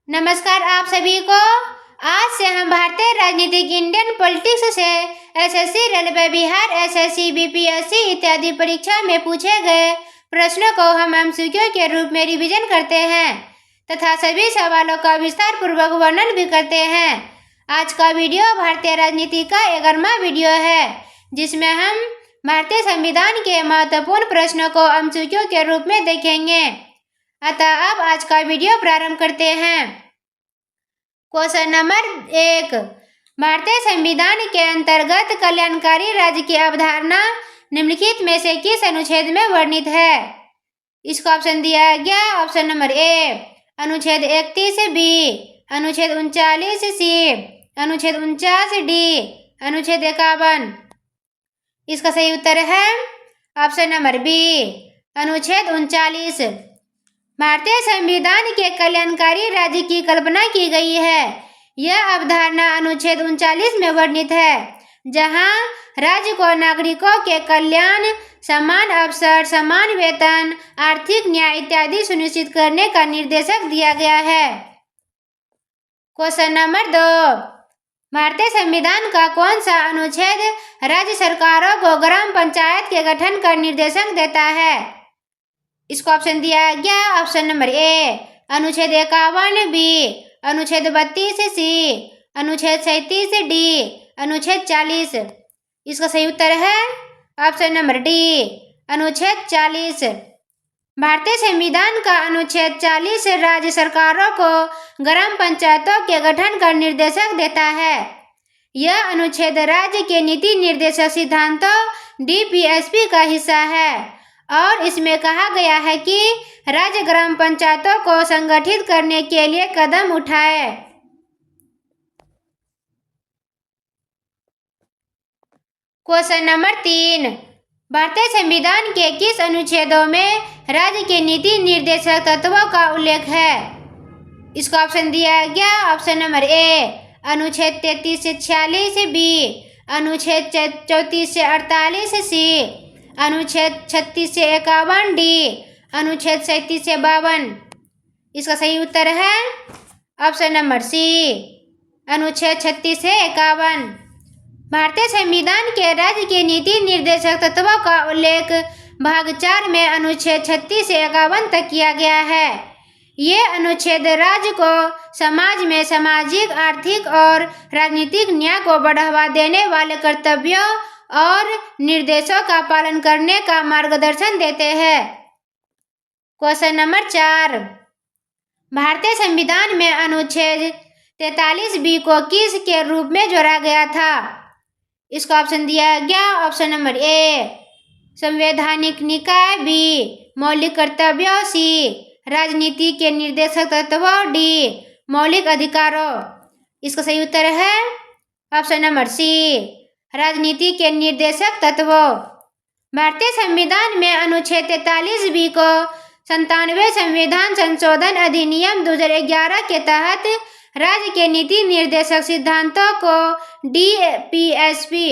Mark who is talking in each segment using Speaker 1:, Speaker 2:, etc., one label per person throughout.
Speaker 1: नमस्कार आप सभी को। आज से हम भारतीय राजनीतिक इंडियन पॉलिटिक्स से SSC, railway, Bihar SSC, BPSC इत्यादि परीक्षा में पूछे गए प्रश्नों को हम एमसीक्यू के रूप में रिवीजन करते हैं तथा सभी सवालों का विस्तार पूर्वक वर्णन भी करते हैं। आज का वीडियो भारतीय राजनीति का 11वां वीडियो है, जिसमें हम भारतीय संविधान के महत्वपूर्ण प्रश्नों को एमसीक्यू के रूप में देखेंगे। अतः अब आज का वीडियो प्रारंभ करते हैं। क्वेश्चन नंबर 1, भारतीय संविधान के अंतर्गत कल्याणकारी राज्य की अवधारणा निम्नलिखित में से किस अनुच्छेद में वर्णित है? इसको ऑप्शन दिया गया। ऑप्शन नंबर ए अनुच्छेद 31 बी, अनुच्छेद 39 सी, अनुच्छेद 49 डी, अनुच्छेद 51। इसका सही उत्तर है ऑप्शन नंबर बी, अनुच्छेद 39। भारतीय संविधान के कल्याणकारी राज्य की कल्पना की गई है। यह अवधारणा अनुच्छेद 39 में वर्णित है, जहां राज्य को नागरिकों के कल्याण, समान अवसर, समान वेतन, आर्थिक न्याय इत्यादि सुनिश्चित करने का निर्देशक दिया गया है। क्वेश्चन नंबर 2, भारतीय संविधान का कौन सा अनुच्छेद राज्य सरकारों को ग्राम पंचायत के गठन का निर्देशक देता है? इसको ऑप्शन दिया गया। ऑप्शन नंबर ए अनुच्छेद 51 बी, अनुच्छेद 32 सी, अनुच्छेद 37 डी, अनुच्छेद 40। इसका सही उत्तर है ऑप्शन नंबर डी, अनुच्छेद 40। भारतीय संविधान का अनुच्छेद 40 राज्य सरकारों को ग्राम पंचायतों के गठन का निर्देशक देता है। यह अनुच्छेद राज्य के नीति निर्देशक सिद्धांतों डीपीएसपी का हिस्सा है और इसमें कहा गया है कि राज्य ग्राम पंचायतों को संगठित करने के लिए कदम उठाए। क्वेश्चन नंबर 3, भारतीय संविधान के किस अनुच्छेदों में राज्य के नीति निर्देशक तत्वों का उल्लेख है? इसको ऑप्शन दिया गया। ऑप्शन नंबर ए अनुच्छेद 33 से 46 बी, अनुच्छेद 34 से 48 सी, अनुच्छेद 36 से 51 डी, अनुच्छेद 37 से 52। इसका सही उत्तर है ऑप्शन नंबर सी, अनुच्छेद 36 से 51। भारतीय संविधान के राज्य के नीति निर्देशक तत्वों का उल्लेख भाग 4 में अनुच्छेद 36 से 51 तक किया गया है। ये अनुच्छेद राज्य को समाज में सामाजिक, आर्थिक और राजनीतिक न्याय को बढ़ावा देने वाले कर्तव्यों और निर्देशों का पालन करने का मार्गदर्शन देते हैं। क्वेश्चन नंबर 4, भारतीय संविधान में अनुच्छेद 43 बी को किस के रूप में जोड़ा गया था? इसको ऑप्शन दिया गया। ऑप्शन नंबर ए संवैधानिक निकाय बी, मौलिक कर्तव्यों सी, राजनीति के निर्देशक तत्वों डी, मौलिक अधिकारों। इसका सही उत्तर है ऑप्शन नंबर सी, राजनीति के निर्देशक तत्वों। भारतीय संविधान में अनुच्छेद 43 बी को 97वें संविधान संशोधन अधिनियम 2011 के तहत राज्य के नीति निर्देशक सिद्धांतों को डीपीएसपी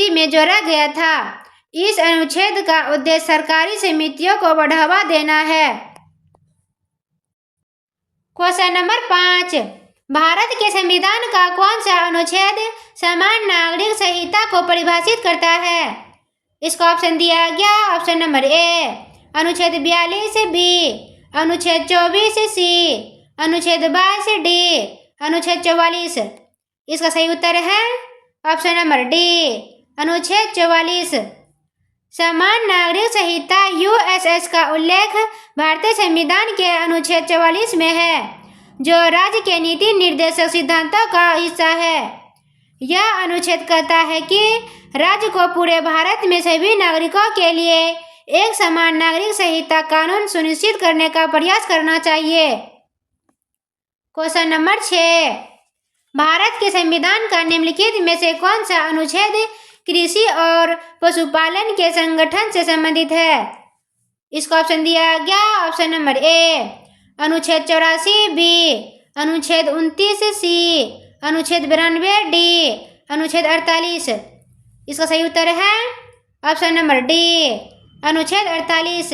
Speaker 1: में जोड़ा गया था। इस अनुच्छेद का उद्देश्य सरकारी समितियों को बढ़ावा देना है। क्वेश्चन नंबर 5, भारत के संविधान का कौन सा अनुच्छेद समान नागरिक संहिता को परिभाषित करता है? इसको ऑप्शन दिया गया। ऑप्शन नंबर ए अनुच्छेद 42 बी, अनुच्छेद 24 सी, अनुच्छेद 22 डी, अनुच्छेद 44। इसका सही उत्तर है ऑप्शन नंबर डी, अनुच्छेद 44। समान नागरिक संहिता यूएसएस का उल्लेख भारतीय संविधान के अनुच्छेद 44 में है, जो राज्य के नीति निर्देशक सिद्धांतों का हिस्सा है। यह अनुच्छेद कहता है कि राज्य को पूरे भारत में सभी नागरिकों के लिए एक समान नागरिक संहिता कानून सुनिश्चित करने का प्रयास करना चाहिए। क्वेश्चन नंबर 6, भारत के संविधान का निम्नलिखित में से कौन सा अनुच्छेद कृषि और पशुपालन के संगठन से संबंधित है? इसको ऑप्शन दिया गया। ऑप्शन नंबर ए अनुच्छेद 84 बी, अनुच्छेद 29 सी, अनुच्छेद 92 डी, अनुच्छेद 48। इसका सही उत्तर है ऑप्शन नंबर डी, अनुच्छेद 48।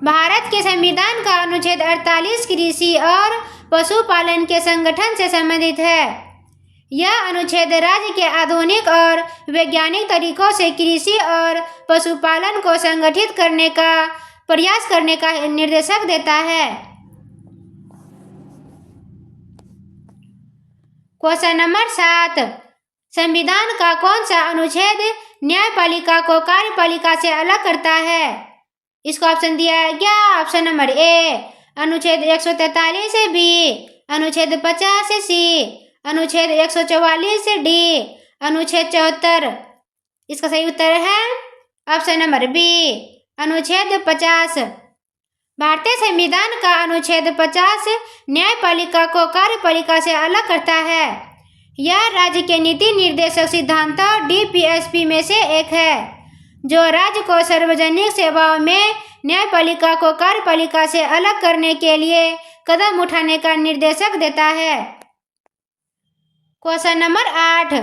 Speaker 1: भारत के संविधान का अनुच्छेद 48 कृषि और पशुपालन के संगठन से संबंधित है। यह अनुच्छेद राज्य के आधुनिक और वैज्ञानिक तरीकों से कृषि और पशुपालन को संगठित करने का प्रयास करने का निर्देशक देता है। क्वेश्चन नंबर 7, संविधान का कौन सा अनुच्छेद न्यायपालिका को कार्यपालिका से अलग करता है? इसको ऑप्शन दिया है क्या? ऑप्शन नंबर ए अनुच्छेद 143 बी, अनुच्छेद 50 सी, अनुच्छेद 144 डी, अनुच्छेद 74। इसका सही उत्तर है ऑप्शन नंबर बी अनुच्छेद 50। भारतीय संविधान का अनुच्छेद 50 न्यायपालिका को कार्यपालिका से अलग करता है। यह राज्य के नीति निर्देशक सिद्धांतों DPSP में से एक है, जो राज्य को सार्वजनिक सेवाओं में न्यायपालिका को कार्यपालिका से अलग करने के लिए कदम उठाने का निर्देशक देता है। क्वेश्चन नंबर 8,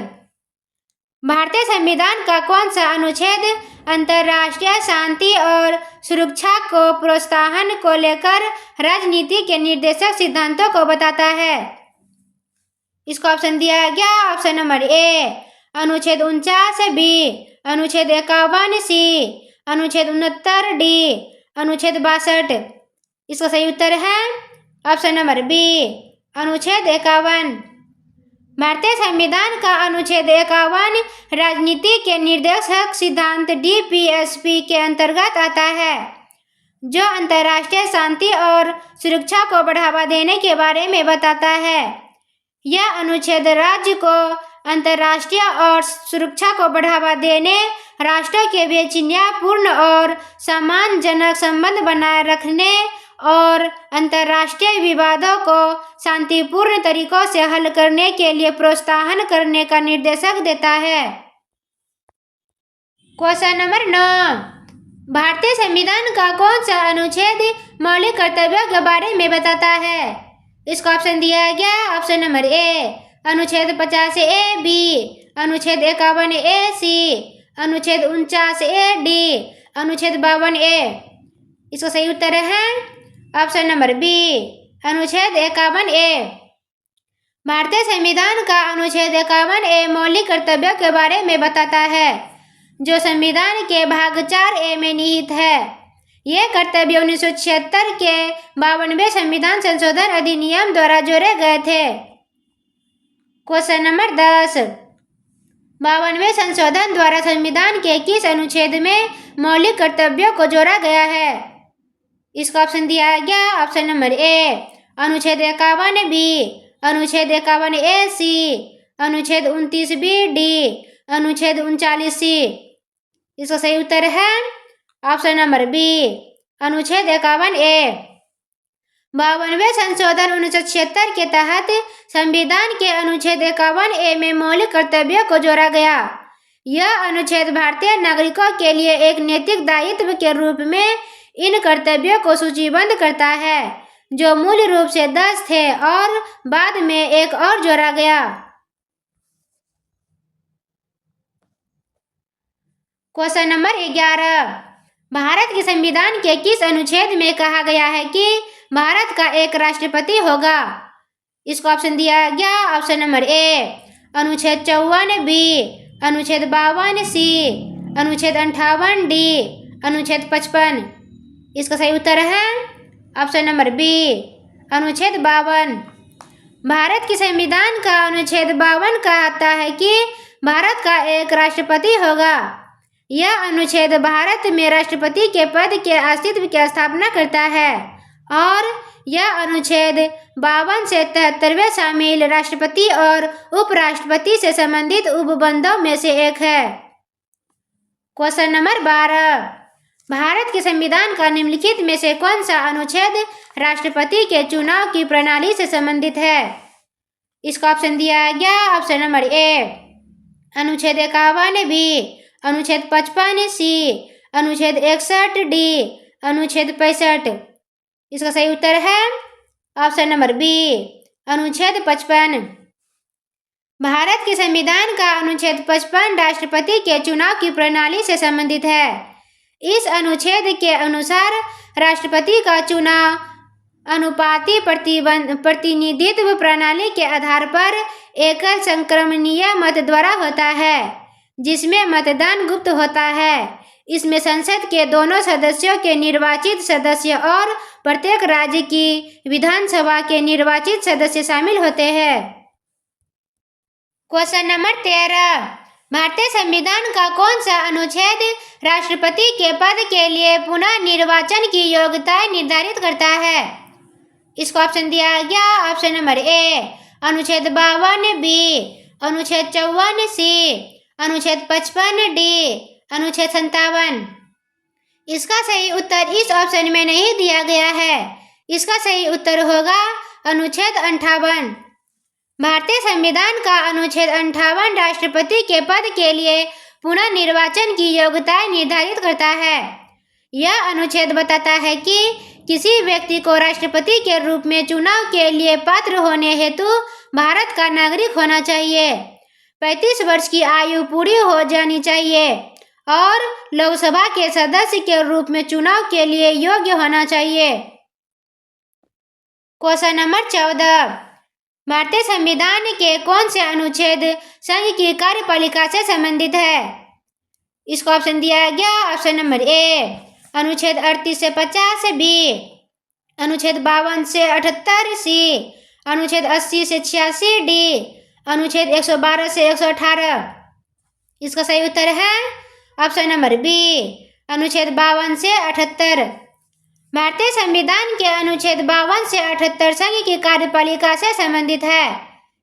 Speaker 1: भारतीय संविधान का कौन सा अनुच्छेद अंतर्राष्ट्रीय शांति और सुरक्षा को प्रोत्साहन को लेकर राजनीति के निर्देशक सिद्धांतों को बताता है? इसको ऑप्शन दिया गया ऑप्शन नंबर ए अनुच्छेद 49 बी, अनुच्छेद 51 सी, अनुच्छेद 69 डी, अनुच्छेद 62। इसका सही उत्तर है ऑप्शन नंबर बी अनुच्छेद 51। भारतीय संविधान का अनुच्छेद 51 राजनीति के निर्देशक सिद्धांत DPSP के अंतर्गत आता है, जो अंतर्राष्ट्रीय शांति और सुरक्षा को बढ़ावा देने के बारे में बताता है। यह अनुच्छेद राज्य को अंतर्राष्ट्रीय और सुरक्षा को बढ़ावा देने, राष्ट्रों के बीच न्यायपूर्ण और सम्मानजनक संबंध बनाए रखने और अंतर्राष्ट्रीय विवादों को शांतिपूर्ण तरीकों से हल करने के लिए प्रोत्साहन करने का निर्देशक देता है। क्वेश्चन नंबर 9, भारतीय संविधान का कौन सा अनुच्छेद मौलिक कर्तव्यों के बारे में बताता है? इसका ऑप्शन दिया गया ऑप्शन नंबर ए अनुच्छेद 50 ए बी, अनुच्छेद 51 ए सी, अनुच्छेद 49 ए डी, अनुच्छेद 52 ए। इसका सही उत्तर है ऑप्शन नंबर बी अनुच्छेद 51 ए। भारतीय संविधान का अनुच्छेद 51 ए मौलिक कर्तव्यों के बारे में बताता है, जो संविधान के भाग 4 ए में निहित है। ये कर्तव्य 1976 के 52वें संविधान संशोधन अधिनियम द्वारा जोड़े गए थे। क्वेश्चन नंबर 10, 52वें संशोधन द्वारा संविधान के किस अनुच्छेद में मौलिक कर्तव्यों को जोड़ा गया है? इसका ऑप्शन दिया गया ऑप्शन नंबर ए अनुच्छेद 51 बी, अनुच्छेद 51 ए सी, अनुच्छेद 29 बी डी, अनुच्छेद 39 सी। इसका सही उत्तर है ऑप्शन नंबर बी अनुच्छेद 51 ए। 52वें संशोधन 1976 के तहत संविधान के अनुच्छेद 51 ए में मौलिक कर्तव्यों को जोड़ा गया। यह अनुच्छेद भारतीय नागरिकों के लिए एक नैतिक दायित्व के रूप में इन कर्तव्यों को सूचीबद्ध करता है, जो मूल रूप से 10 थे और बाद में एक और जोड़ा गया। क्वेश्चन नंबर 11, भारत के संविधान के किस अनुच्छेद में कहा गया है कि भारत का एक राष्ट्रपति होगा? इसको ऑप्शन दिया गया ऑप्शन नंबर ए अनुच्छेद 54 बी, अनुच्छेद 52 सी, अनुच्छेद 58 डी, अनुच्छेद 55। इसका सही उत्तर है ऑप्शन नंबर बी अनुच्छेद 52। भारत के संविधान का अनुच्छेद 52 कहता है कि भारत का एक राष्ट्रपति होगा। यह अनुच्छेद भारत में राष्ट्रपति के पद के अस्तित्व की स्थापना करता है और यह अनुच्छेद 52 से 73वें शामिल राष्ट्रपति और उपराष्ट्रपति से संबंधित उपबंधों में से एक है। क्वेश्चन नंबर 12, भारत के संविधान का निम्नलिखित में से कौन सा अनुच्छेद राष्ट्रपति के चुनाव की प्रणाली से संबंधित है? इसका ऑप्शन दिया गया ऑप्शन नंबर ए अनुच्छेद 51 बी, अनुच्छेद 55 सी, अनुच्छेद 61 डी, अनुच्छेद 65। इसका सही उत्तर है ऑप्शन नंबर बी अनुच्छेद 55। भारत के संविधान का अनुच्छेद 55 राष्ट्रपति के चुनाव की प्रणाली से संबंधित है। इस अनुच्छेद के अनुसार राष्ट्रपति का चुनाव अनुपाती प्रतिनिधित्व प्रणाली के आधार पर एकल संक्रमणीय मत द्वारा होता है, जिसमें मतदान गुप्त होता है। इसमें संसद के दोनों सदस्यों के निर्वाचित सदस्य और प्रत्येक राज्य की विधानसभा के निर्वाचित सदस्य शामिल होते हैं। क्वेश्चन नंबर 13, भारतीय संविधान का कौन सा अनुच्छेद राष्ट्रपति के पद के लिए पुनः निर्वाचन की योग्यता निर्धारित करता है? इसको ऑप्शन दिया गया। ऑप्शन नंबर ए अनुच्छेद 52 बी, अनुच्छेद 54 सी, अनुच्छेद 55 डी, अनुच्छेद 57। इसका सही उत्तर इस ऑप्शन में नहीं दिया गया है। इसका सही उत्तर होगा अनुच्छेद 58। भारतीय संविधान का अनुच्छेद 58 राष्ट्रपति के पद के लिए पुनः निर्वाचन की योग्यता निर्धारित करता है। यह अनुच्छेद बताता है कि किसी व्यक्ति को राष्ट्रपति के रूप में चुनाव के लिए पात्र होने हेतु भारत का नागरिक होना चाहिए, 35 वर्ष की आयु पूरी हो जानी चाहिए और लोकसभा के सदस्य के रूप में चुनाव के लिए योग्य होना चाहिए। क्वेश्चन नंबर 14, भारतीय संविधान के कौन से अनुच्छेद संघ की कार्यपालिका से संबंधित है? इसको ऑप्शन दिया गया। ऑप्शन नंबर ए अनुच्छेद 38 से 50 बी, अनुच्छेद 52 से 78 सी, अनुच्छेद 80 से 86 डी, अनुच्छेद 112 से 118। इसका सही उत्तर है ऑप्शन नंबर बी अनुच्छेद 52 से 78। भारतीय संविधान के अनुच्छेद 52 से 78 संघ की कार्यपालिका से संबंधित है।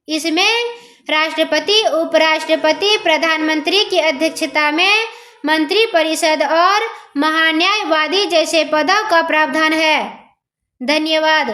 Speaker 1: इसमें राष्ट्रपति, उपराष्ट्रपति, प्रधानमंत्री की अध्यक्षता में मंत्रिपरिषद और महान्यायवादी जैसे पदों का प्रावधान है। धन्यवाद।